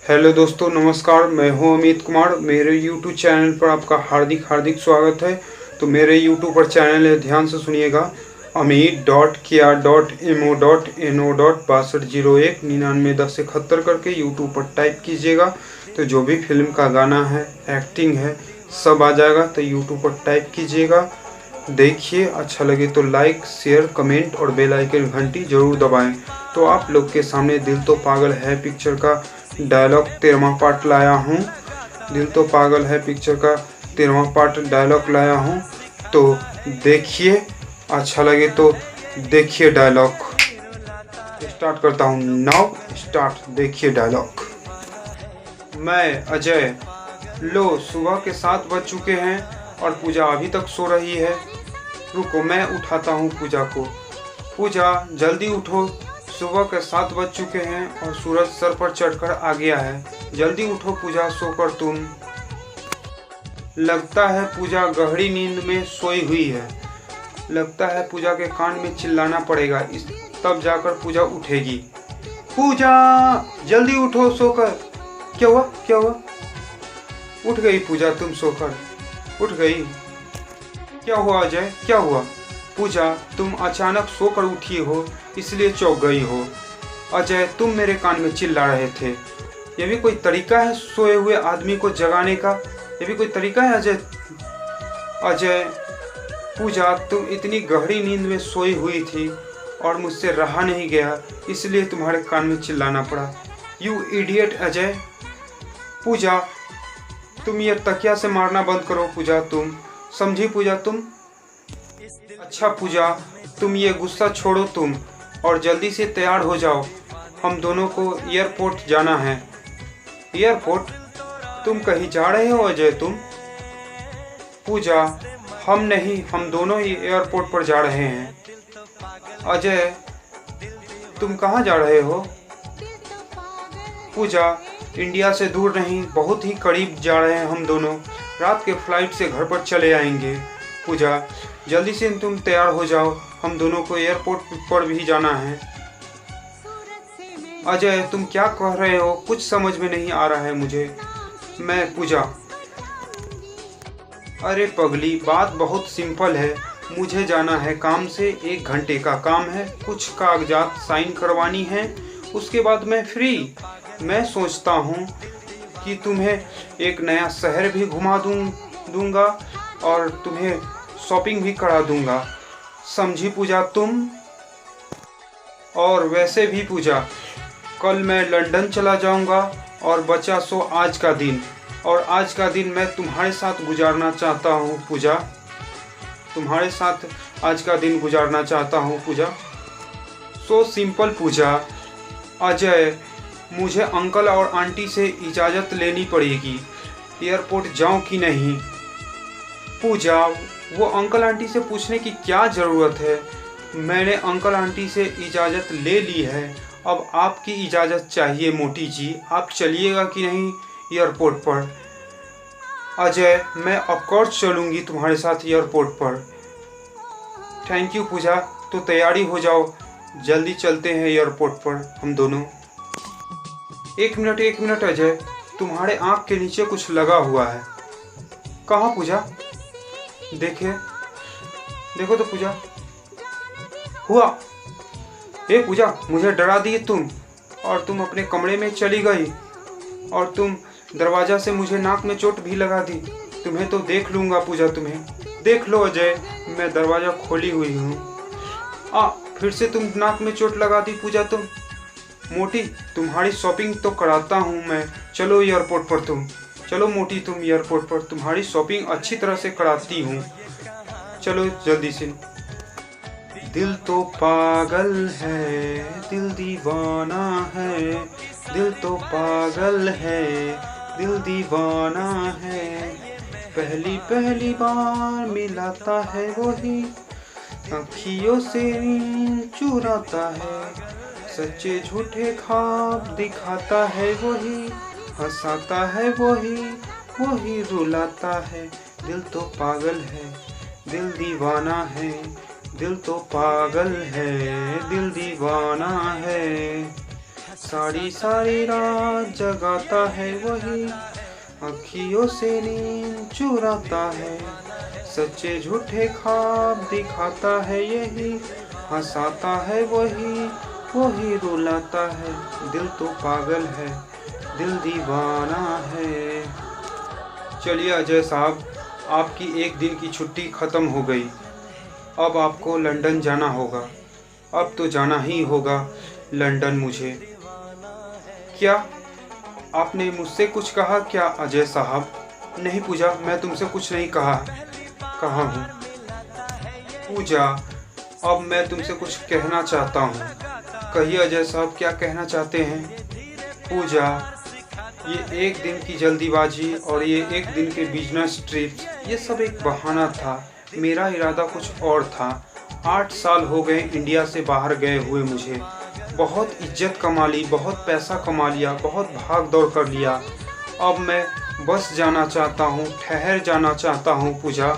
Hello दोस्तों, नमस्कार। मैं हूं अमित कुमार। मेरे यूट्यूब चैनल पर आपका हार्दिक हार्दिक स्वागत है। तो मेरे यूट्यूब पर चैनल है, ध्यान से सुनिएगा। amit.kr.mo.6201 करके यूट्यूब पर टाइप कीजिएगा तो जो भी फिल्म का गाना है, एक्टिंग है, सब आ जाएगा। तो यूट्यूब पर टाइप कीजिएगा, देखिए। अच्छा लगे तो लाइक, शेयर, कमेंट और बेल आइकन घंटी जरूर दबाएं। तो आप लोग के सामने दिल तो पागल है पिक्चर का डायलॉग 13वां पार्ट लाया हूँ। दिल तो पागल है पिक्चर का 13वां पार्ट डायलॉग लाया हूँ। तो देखिए, अच्छा लगे तो देखिए। डायलॉग स्टार्ट करता हूँ। Now start. देखिए डायलॉग। मैं अजय। लो, सुबह के 7 बज चुके हैं और पूजा अभी तक सो रही है। रुको, मैं उठाता हूँ पूजा को। पूजा, जल्दी उठो। सुबह के 7 बज चुके हैं और सूरज सर पर चढ़कर आ गया है। जल्दी उठो पूजा, सोकर तुम। लगता है पूजा गहरी नींद में सोई हुई है। लगता है पूजा के कान में चिल्लाना पड़ेगा, तब जाकर पूजा उठेगी। पूजा, जल्दी उठो, सोकर। क्या हुआ, क्या हुआ? उठ गई पूजा, तुम सोकर उठ गई। क्या हुआ अजय, क्या हुआ? पूजा, तुम अचानक सोकर उठी हो, इसलिए चौंक गई हो। अजय, तुम मेरे कान में चिल्ला रहे थे। यह भी कोई तरीका है सोए हुए आदमी को जगाने का? यह भी कोई तरीका है अजय? अजय, पूजा, तुम इतनी गहरी नींद में सोई हुई थी और मुझसे रहा नहीं गया, इसलिए तुम्हारे कान में चिल्लाना पड़ा। You idiot Ajay. पूजा, तुम ये तकिया से मारना बंद करो पूजा, तुम समझी पूजा, तुम। अच्छा पूजा, तुम ये गुस्सा छोड़ो तुम, और जल्दी से तैयार हो जाओ। हम दोनों को एयरपोर्ट जाना है। एयरपोर्ट? तुम कहीं जा रहे हो अजय, तुम? पूजा, हम नहीं, हम दोनों ही एयरपोर्ट पर जा रहे हैं। अजय, तुम कहाँ जा रहे हो? पूजा, इंडिया से दूर नहीं, बहुत ही करीब जा रहे हैं हम दोनों। रात के फ्लाइट से घर पर चले आएंगे। पूजा, जल्दी से तुम तैयार हो जाओ, हम दोनों को एयरपोर्ट पर भी जाना है। अजय, तुम क्या कह रहे हो? कुछ समझ में नहीं आ रहा है मुझे। मैं पूजा, अरे पगली, बात बहुत सिंपल है। मुझे जाना है काम से, 1 घंटे का काम है, कुछ कागजात साइन करवानी है, उसके बाद मैं फ्री। मैं सोचता हूँ कि तुम्हें एक नया शहर भी घुमा दूंगा और तुम्हें शॉपिंग भी करा दूंगा। समझी पूजा, तुम? और वैसे भी पूजा, कल मैं लंदन चला जाऊंगा और बचा सो आज का दिन। और आज का दिन मैं तुम्हारे साथ गुजारना चाहता हूँ पूजा। तुम्हारे साथ आज का दिन गुजारना चाहता हूँ पूजा। सो सिंपल पूजा। अजय, मुझे अंकल और आंटी से इजाज़त लेनी पड़ेगी। एयरपोर्ट जाऊं कि नहीं? पूजा, वो अंकल आंटी से पूछने की क्या ज़रूरत है? मैंने अंकल आंटी से इजाज़त ले ली है, अब आपकी इजाज़त चाहिए मोटी जी। आप चलिएगा कि नहीं एयरपोर्ट पर? अजय, मैं ऑफकोर्स चलूँगी तुम्हारे साथ एयरपोर्ट पर। थैंक यू पूजा। तो तैयारी हो जाओ, जल्दी चलते हैं एयरपोर्ट पर हम दोनों। एक मिनट अजय, तुम्हारे आँख के नीचे कुछ लगा हुआ है। कहाँ पूजा? देखिए, देखो तो पूजा। हुआ? ए पूजा, मुझे डरा दिए तुम, और तुम अपने कमरे में चली गई, और तुम दरवाज़ा से मुझे नाक में चोट भी लगा दी। तुम्हें तो देख लूँगा पूजा, तुम्हें देख लो अजय, मैं दरवाज़ा खोली हुई हूँ। फिर से तुम नाक में चोट लगा दी पूजा तुम। मोटी, तुम्हारी शॉपिंग तो कराता हूँ मैं। चलो एयरपोर्ट पर तुम। चलो मोटी, तुम एयरपोर्ट पर, तुम्हारी शॉपिंग अच्छी तरह से कराती हूँ। चलो जल्दी से। दिल तो पागल है, दिल दीवाना है। दिल तो पागल है, दिल दीवाना है। पहली पहली बार मिलाता है वही, अखियों से नींद चुराता है। सच्चे झूठे ख्वाब दिखाता है वही, हंसाता है वही, वही रुलाता है। दिल तो पागल है, दिल दीवाना है। दिल तो पागल है, दिल दीवाना है। सारी सारी रात जगाता है वही, अखियों से नींद चुराता है, सच्चे झूठे ख्वाब दिखाता है यही, हंसाता है वही, वही रुलाता है। दिल तो पागल है, दिल दीवाना है। चलिए अजय साहब, आपकी एक दिन की छुट्टी ख़त्म हो गई। अब आपको लंदन जाना होगा। अब तो जाना ही होगा लंदन मुझे। क्या आपने मुझसे कुछ कहा क्या अजय साहब? नहीं पूजा, मैं तुमसे कुछ नहीं कहा हूँ। पूजा, अब मैं तुमसे कुछ कहना चाहता हूँ। कहिए अजय साहब, क्या कहना चाहते हैं? पूजा, ये एक दिन की जल्दीबाजी और ये एक दिन के बिजनेस ट्रिप्स, ये सब एक बहाना था। मेरा इरादा कुछ और था। 8 साल हो गए इंडिया से बाहर गए हुए मुझे। बहुत इज्जत कमा ली, बहुत पैसा कमा लिया, बहुत भाग दौड़ कर लिया। अब मैं बस जाना चाहता हूँ, ठहर जाना चाहता हूँ पूजा।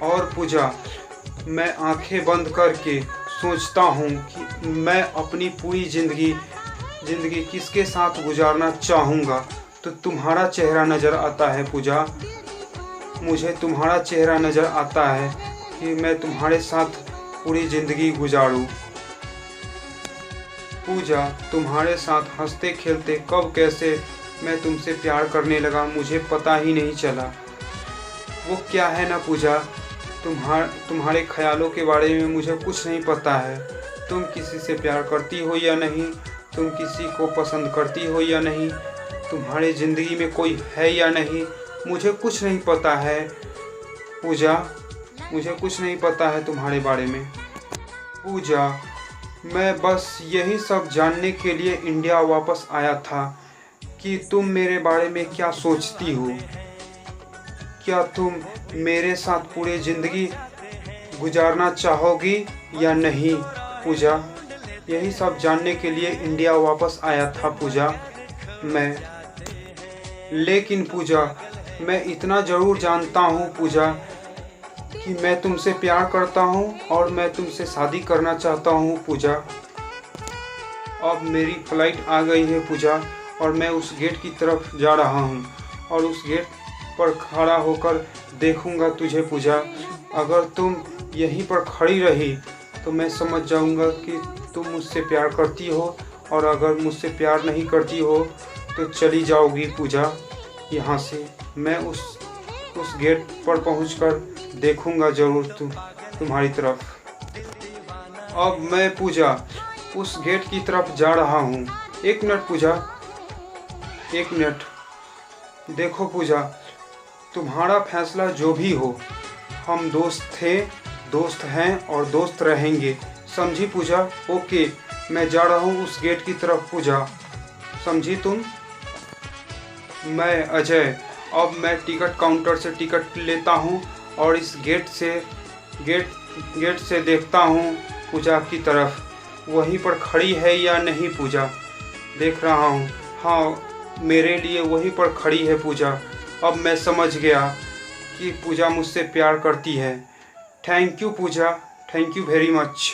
और पूजा, मैं आंखें बंद करके सोचता हूँ कि मैं अपनी पूरी ज़िंदगी किसके साथ गुजारना चाहूँगा, तो तुम्हारा चेहरा नज़र आता है पूजा। मुझे तुम्हारा चेहरा नज़र आता है कि मैं तुम्हारे साथ पूरी ज़िंदगी गुजारूँ। पूजा, तुम्हारे साथ हंसते खेलते कब कैसे मैं तुमसे प्यार करने लगा मुझे पता ही नहीं चला। वो क्या है ना पूजा, तुम्हारे ख्यालों के बारे में मुझे कुछ नहीं पता है। तुम किसी से प्यार करती हो या नहीं, तुम किसी को पसंद करती हो या नहीं, तुम्हारी ज़िंदगी में कोई है या नहीं, मुझे कुछ नहीं पता है पूजा। मुझे कुछ नहीं पता है तुम्हारे बारे में पूजा। मैं बस यही सब जानने के लिए इंडिया वापस आया था कि तुम मेरे बारे में क्या सोचती हो। क्या तुम मेरे साथ पूरी ज़िंदगी गुजारना चाहोगी या नहीं पूजा? यही सब जानने के लिए इंडिया वापस आया था पूजा मैं। लेकिन पूजा, मैं इतना ज़रूर जानता हूँ पूजा कि मैं तुमसे प्यार करता हूँ और मैं तुमसे शादी करना चाहता हूँ पूजा। अब मेरी फ़्लाइट आ गई है पूजा और मैं उस गेट की तरफ जा रहा हूँ और उस गेट पर खड़ा होकर देखूँगा तुझे पूजा। अगर तुम यहीं पर खड़ी रही तो मैं समझ जाऊँगा कि तुम मुझसे प्यार करती हो, और अगर मुझसे प्यार नहीं करती हो तो चली जाओगी पूजा यहाँ से। मैं उस गेट पर पहुंचकर देखूंगा ज़रूर तुम्हारी तरफ। अब मैं पूजा उस गेट की तरफ जा रहा हूँ। 1 मिनट पूजा, 1 मिनट। देखो पूजा, तुम्हारा फैसला जो भी हो, हम दोस्त थे, दोस्त हैं और दोस्त रहेंगे, समझी पूजा? ओके, मैं जा रहा हूँ उस गेट की तरफ पूजा, समझी तुम? मैं अजय, अब मैं टिकट काउंटर से टिकट लेता हूँ और इस गेट से देखता हूँ पूजा की तरफ, वहीं पर खड़ी है या नहीं पूजा। देख रहा हूँ, हाँ मेरे लिए वहीं पर खड़ी है पूजा। अब मैं समझ गया कि पूजा मुझसे प्यार करती है। Thank you Pooja, thank you very much.